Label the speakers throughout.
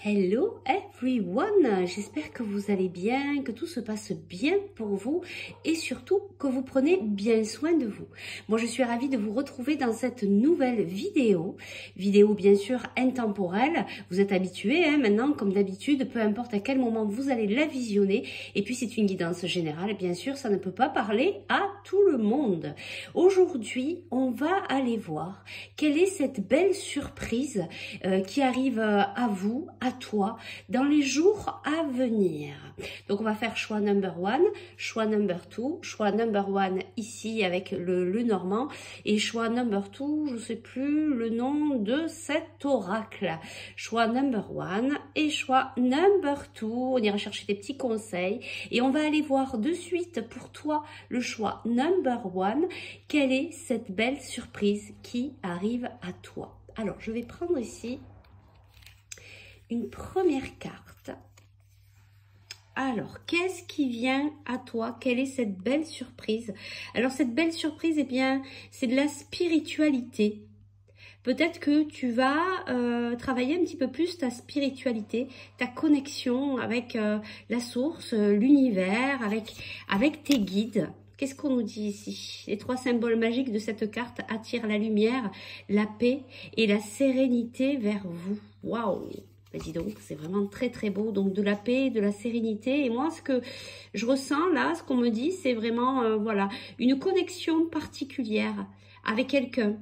Speaker 1: Hello everyone, j'espère que vous allez bien, que tout se passe bien pour vous et surtout que vous prenez bien soin de vous. Moi je suis ravie de vous retrouver dans cette nouvelle vidéo bien sûr intemporelle. Vous êtes habitués maintenant comme d'habitude, peu importe à quel moment vous allez la visionner. Et puis c'est une guidance générale, bien sûr ça ne peut pas parler à tout le monde. Aujourd'hui on va aller voir quelle est cette belle surprise qui arrive à vous, à toi, dans les jours à venir. Donc on va faire choix number one, choix number two, choix number one ici avec le normand et choix number two, je ne sais plus le nom de cet oracle. Choix number one et choix number two, on ira chercher des petits conseils et on va aller voir de suite pour toi le choix number one, quelle est cette belle surprise qui arrive à toi. Alors je vais prendre ici une première carte. Alors, qu'est-ce qui vient à toi? Quelle est cette belle surprise? Alors, cette belle surprise, eh bien, c'est de la spiritualité. Peut-être que tu vas travailler un petit peu plus ta spiritualité, ta connexion avec la source, l'univers, avec tes guides. Qu'est-ce qu'on nous dit ici? Les trois symboles magiques de cette carte attirent la lumière, la paix et la sérénité vers vous. Waouh! Ben dis donc, c'est vraiment très très beau. Donc de la paix, de la sérénité. Et moi, ce que je ressens là, ce qu'on me dit, c'est vraiment voilà, une connexion particulière avec quelqu'un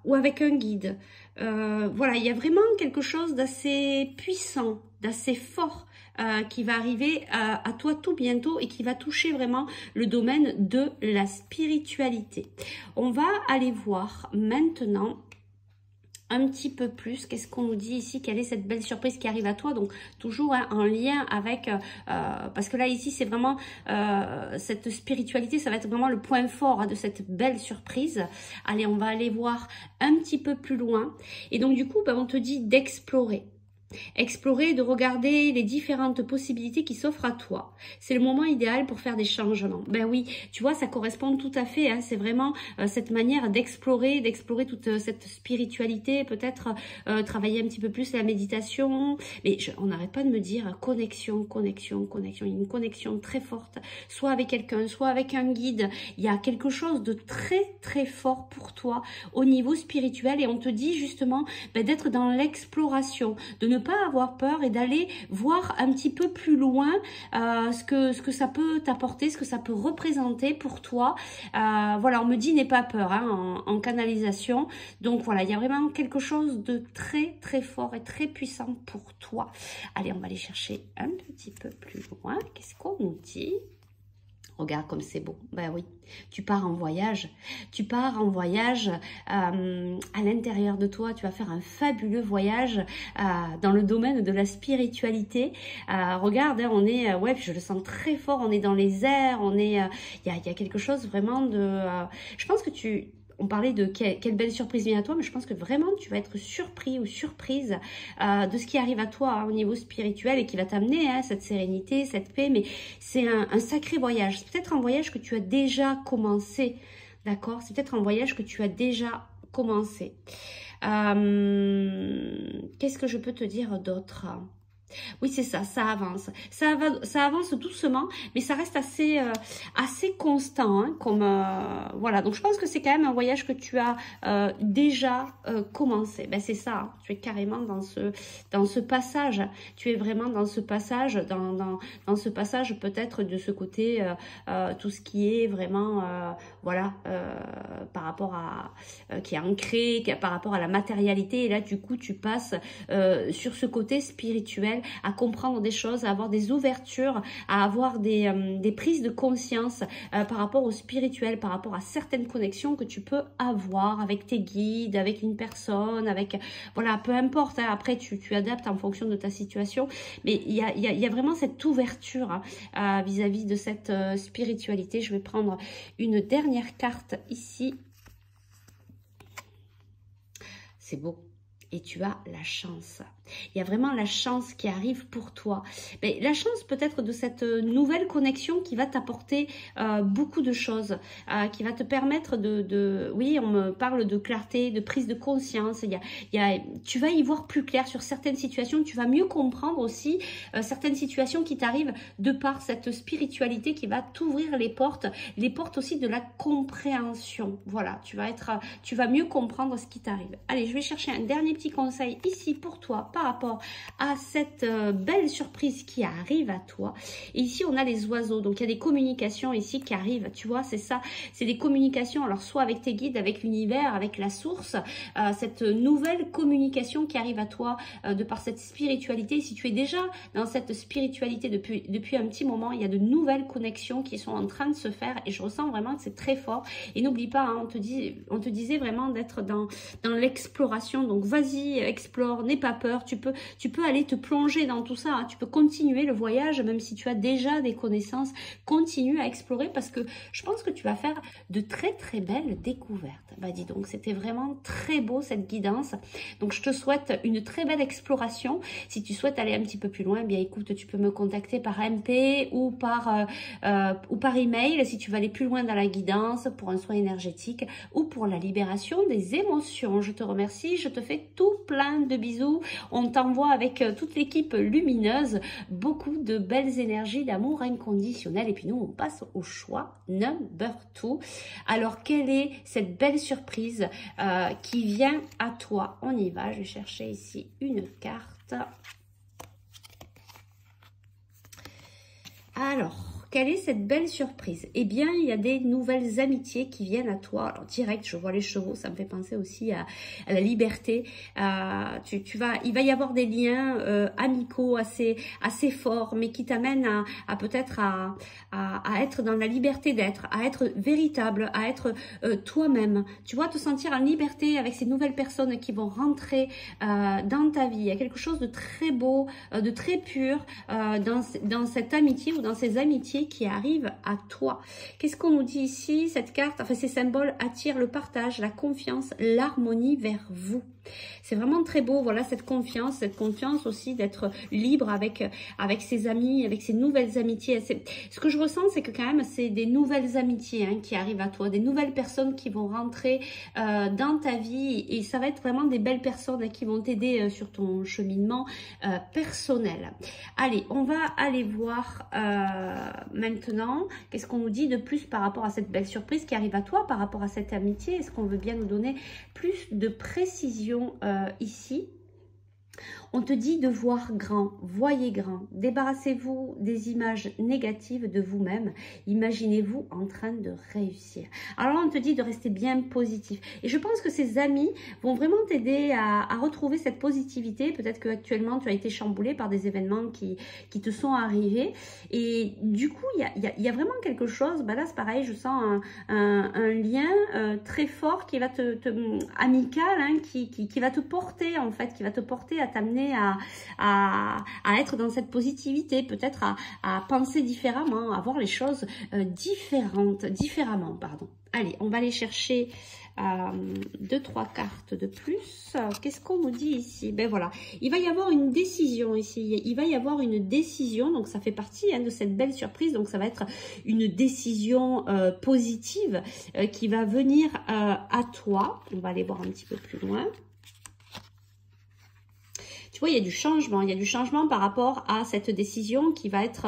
Speaker 1: ou avec un guide. Voilà, il y a vraiment quelque chose d'assez puissant, d'assez fort qui va arriver à toi tout bientôt et qui va toucher vraiment le domaine de la spiritualité. On va aller voir maintenant un petit peu plus, qu'est-ce qu'on nous dit ici, quelle est cette belle surprise qui arrive à toi, donc toujours hein, en lien avec, parce que là ici c'est vraiment cette spiritualité, ça va être vraiment le point fort hein, de cette belle surprise. Allez, on va aller voir un petit peu plus loin, et donc du coup ben, on te dit d'explorer. Explorer, de regarder les différentes possibilités qui s'offrent à toi. C'est le moment idéal pour faire des changements. Ben oui, tu vois, ça correspond tout à fait. Hein, c'est vraiment cette manière d'explorer toute cette spiritualité, peut-être travailler un petit peu plus la méditation. Mais on n'arrête pas de me dire connexion, connexion, connexion. Il y a une connexion très forte, soit avec quelqu'un, soit avec un guide. Il y a quelque chose de très, très fort pour toi au niveau spirituel et on te dit justement ben, d'être dans l'exploration, de ne pas avoir peur et d'aller voir un petit peu plus loin ce que ça peut t'apporter, ce que ça peut représenter pour toi. Voilà, on me dit n'aie pas peur hein, en canalisation. Donc voilà, il y a vraiment quelque chose de très très fort et très puissant pour toi. Allez, on va aller chercher un petit peu plus loin. Qu'est-ce qu'on nous dit ? Regarde comme c'est beau. Ben oui, tu pars en voyage. Tu pars en voyage à l'intérieur de toi. Tu vas faire un fabuleux voyage dans le domaine de la spiritualité. Regarde, hein, on est, ouais, je le sens très fort. On est dans les airs. On est, il y a quelque chose vraiment de. Je pense que on parlait de quelle belle surprise vient à toi, mais je pense que vraiment tu vas être surpris ou surprise de ce qui arrive à toi hein, au niveau spirituel et qui va t'amener hein, cette sérénité, cette paix. Mais c'est un sacré voyage. C'est peut-être un voyage que tu as déjà commencé, d'accord? C'est peut-être un voyage que tu as déjà commencé. Qu'est-ce que je peux te dire d'autre ? Oui, c'est ça, ça avance. Ça avance doucement, mais ça reste assez constant. Hein, comme voilà, donc je pense que c'est quand même un voyage que tu as déjà commencé. Ben, c'est ça, hein, tu es carrément dans ce passage. Tu es vraiment dans ce passage, dans ce passage peut-être de ce côté, tout ce qui est vraiment, voilà, par rapport à, qui est ancré, par rapport à la matérialité. Et là, du coup, tu passes sur ce côté spirituel, à comprendre des choses, à avoir des ouvertures, à avoir des prises de conscience par rapport au spirituel, par rapport à certaines connexions que tu peux avoir avec tes guides, avec une personne, avec, voilà, peu importe, hein, après tu adaptes en fonction de ta situation, mais il y a vraiment cette ouverture hein, vis-à-vis de cette spiritualité. Je vais prendre une dernière carte ici. C'est beau. et tu as la chance. Il y a vraiment la chance qui arrive pour toi. Mais la chance peut-être de cette nouvelle connexion qui va t'apporter beaucoup de choses, qui va te permettre oui, on me parle de clarté, de prise de conscience. Tu vas y voir plus clair sur certaines situations. Tu vas mieux comprendre aussi certaines situations qui t'arrivent de par cette spiritualité qui va t'ouvrir les portes aussi de la compréhension. Voilà, tu vas mieux comprendre ce qui t'arrive. Allez, je vais chercher un dernier petit conseil ici pour toi par rapport à cette belle surprise qui arrive à toi. Et ici, on a les oiseaux. Donc, il y a des communications ici qui arrivent. Tu vois, c'est ça. C'est des communications, alors soit avec tes guides, avec l'univers, avec la source. Cette nouvelle communication qui arrive à toi de par cette spiritualité. Si tu es déjà dans cette spiritualité depuis un petit moment, il y a de nouvelles connexions qui sont en train de se faire. Et je ressens vraiment que c'est très fort. Et n'oublie pas, hein, on te disait vraiment d'être dans l'exploration. Donc, vas-y, explore, n'aie pas peur. Tu peux aller te plonger dans tout ça, hein. Tu peux continuer le voyage, même si tu as déjà des connaissances, continue à explorer parce que je pense que tu vas faire de très très belles découvertes. Bah dis donc, c'était vraiment très beau cette guidance. Donc je te souhaite une très belle exploration. Si tu souhaites aller un petit peu plus loin, eh bien écoute, tu peux me contacter par MP ou par email si tu veux aller plus loin dans la guidance pour un soin énergétique ou pour la libération des émotions. Je te remercie, je te fais tout plein de bisous. On t'envoie avec toute l'équipe lumineuse beaucoup de belles énergies d'amour inconditionnel. Et puis nous, on passe au choix number 2. Alors, quelle est cette belle surprise qui vient à toi? On y va. Je vais chercher ici une carte. Alors, quelle est cette belle surprise? Eh bien, il y a des nouvelles amitiés qui viennent à toi. Alors, direct, je vois les chevaux, ça me fait penser aussi à la liberté. Il va y avoir des liens amicaux assez forts, mais qui t'amènent à peut-être à être dans la liberté d'être, à être véritable, à être toi-même. Tu vois, te sentir en liberté avec ces nouvelles personnes qui vont rentrer dans ta vie. Il y a quelque chose de très beau, de très pur dans cette amitié ou dans ces amitiés qui arrive à toi. Qu'est-ce qu'on nous dit ici? Cette carte, enfin ces symboles attirent le partage, la confiance, l'harmonie vers vous. C'est vraiment très beau, voilà, cette confiance aussi d'être libre avec ses amis, avec ses nouvelles amitiés. Ce que je ressens, c'est que quand même, c'est des nouvelles amitiés qui arrivent à toi, des nouvelles personnes qui vont rentrer dans ta vie et ça va être vraiment des belles personnes qui vont t'aider sur ton cheminement personnel. Allez, on va aller voir maintenant, qu'est-ce qu'on nous dit de plus par rapport à cette belle surprise qui arrive à toi, par rapport à cette amitié? Est-ce qu'on veut bien nous donner plus de précision ici? On te dit de voir grand, voyez grand, débarrassez-vous des images négatives de vous-même, imaginez-vous en train de réussir. Alors là, on te dit de rester bien positif. Et je pense que ces amis vont vraiment t'aider à retrouver cette positivité. Peut-être qu'actuellement, tu as été chamboulé par des événements qui te sont arrivés. Et du coup, il y a vraiment quelque chose, bah là c'est pareil, je sens un lien très fort qui va amical, qui va te porter en fait, qui va te porter à t'amener à être dans cette positivité, peut-être à penser différemment, à voir les choses différemment, pardon. Allez, on va aller chercher 2-3 cartes de plus. Qu'est-ce qu'on nous dit ici? Ben voilà, il va y avoir une décision ici. Il va y avoir une décision, donc ça fait partie de cette belle surprise. Donc ça va être une décision positive qui va venir à toi. On va aller voir un petit peu plus loin. Tu vois, il y a du changement par rapport à cette décision qui va être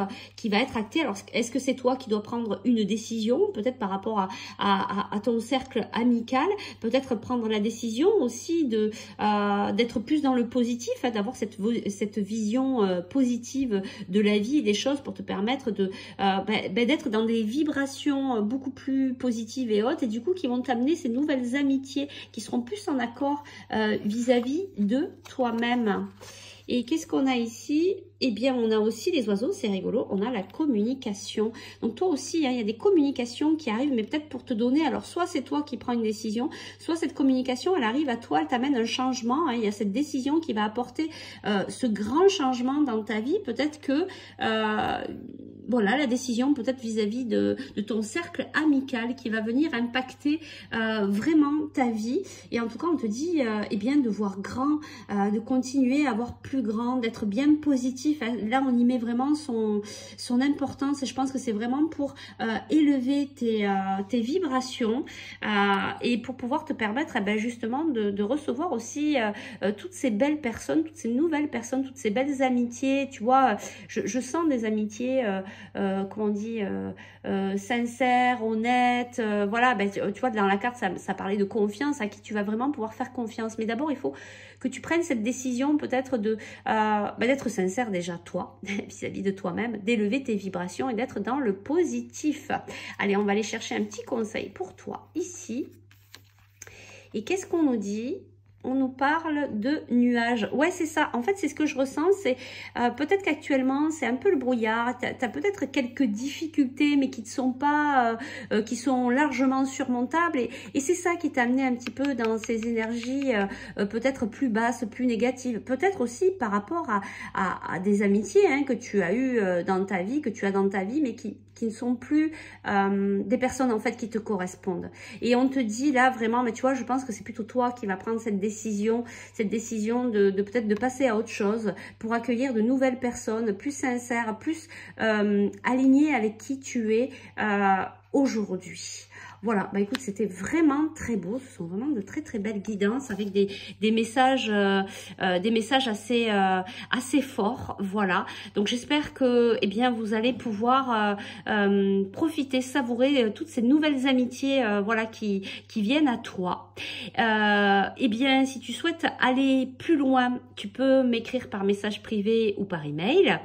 Speaker 1: actée. Alors, est-ce que c'est toi qui dois prendre une décision, peut-être par rapport à ton cercle amical, peut-être prendre la décision aussi d'être plus dans le positif, d'avoir cette vision positive de la vie et des choses pour te permettre d'être dans des vibrations beaucoup plus positives et hautes et du coup qui vont t'amener ces nouvelles amitiés qui seront plus en accord vis-à-vis de toi-même. Et qu'est-ce qu'on a ici? Eh bien, on a aussi les oiseaux, c'est rigolo, on a la communication. Donc toi aussi, il y a des communications qui arrivent, mais peut-être pour te donner, alors soit c'est toi qui prends une décision, soit cette communication, elle arrive à toi, elle t'amène un changement. Il y a cette décision qui va apporter ce grand changement dans ta vie. Peut-être que voilà, la décision peut-être vis-à-vis de ton cercle amical qui va venir impacter vraiment ta vie. Et en tout cas, on te dit eh bien de voir grand, de continuer à voir plus grand, d'être bien positif. Là, on y met vraiment son importance et je pense que c'est vraiment pour élever tes vibrations et pour pouvoir te permettre ben, justement de recevoir aussi toutes ces belles personnes, toutes ces nouvelles personnes, toutes ces belles amitiés. Tu vois, je sens des amitiés comment on dit, sincère, honnête, voilà, ben, tu vois, dans la carte, ça parlait de confiance, à qui tu vas vraiment pouvoir faire confiance. Mais d'abord, il faut que tu prennes cette décision peut-être ben, d'être sincère déjà, toi, vis-à-vis de toi-même, d'élever tes vibrations et d'être dans le positif. Allez, on va aller chercher un petit conseil pour toi, ici. Et qu'est-ce qu'on nous dit ? On nous parle de nuages. Ouais, c'est ça. En fait, c'est ce que je ressens. C'est peut-être qu'actuellement, c'est un peu le brouillard. Tu as peut-être quelques difficultés, mais qui ne sont pas, qui sont largement surmontables. Et c'est ça qui t'a amené un petit peu dans ces énergies peut-être plus basses, plus négatives. Peut-être aussi par rapport à des amitiés hein, que tu as eues dans ta vie, que tu as dans ta vie, mais qui ne sont plus des personnes en fait qui te correspondent. Et on te dit là vraiment, mais tu vois, je pense que c'est plutôt toi qui va prendre cette décision de peut-être de passer à autre chose pour accueillir de nouvelles personnes plus sincères, plus alignées avec qui tu es aujourd'hui. Voilà, bah écoute, c'était vraiment très beau. Ce sont vraiment de très très belles guidances avec des messages assez forts. Voilà. Donc j'espère que eh bien vous allez pouvoir profiter, savourer toutes ces nouvelles amitiés voilà qui viennent à toi. Eh bien, si tu souhaites aller plus loin, tu peux m'écrire par message privé ou par email.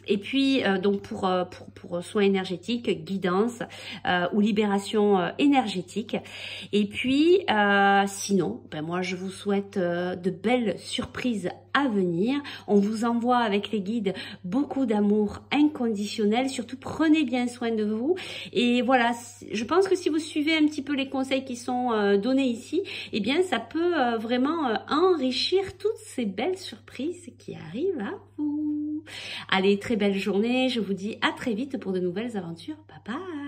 Speaker 1: Et puis donc pour soins énergétiques, guidance. Ou libération énergétique. Et puis, sinon, ben moi, je vous souhaite de belles surprises à venir. On vous envoie avec les guides beaucoup d'amour inconditionnel. Surtout, prenez bien soin de vous. Et voilà, je pense que si vous suivez un petit peu les conseils qui sont donnés ici, eh bien, ça peut vraiment enrichir toutes ces belles surprises qui arrivent à vous. Allez, très belle journée. Je vous dis à très vite pour de nouvelles aventures. Bye bye.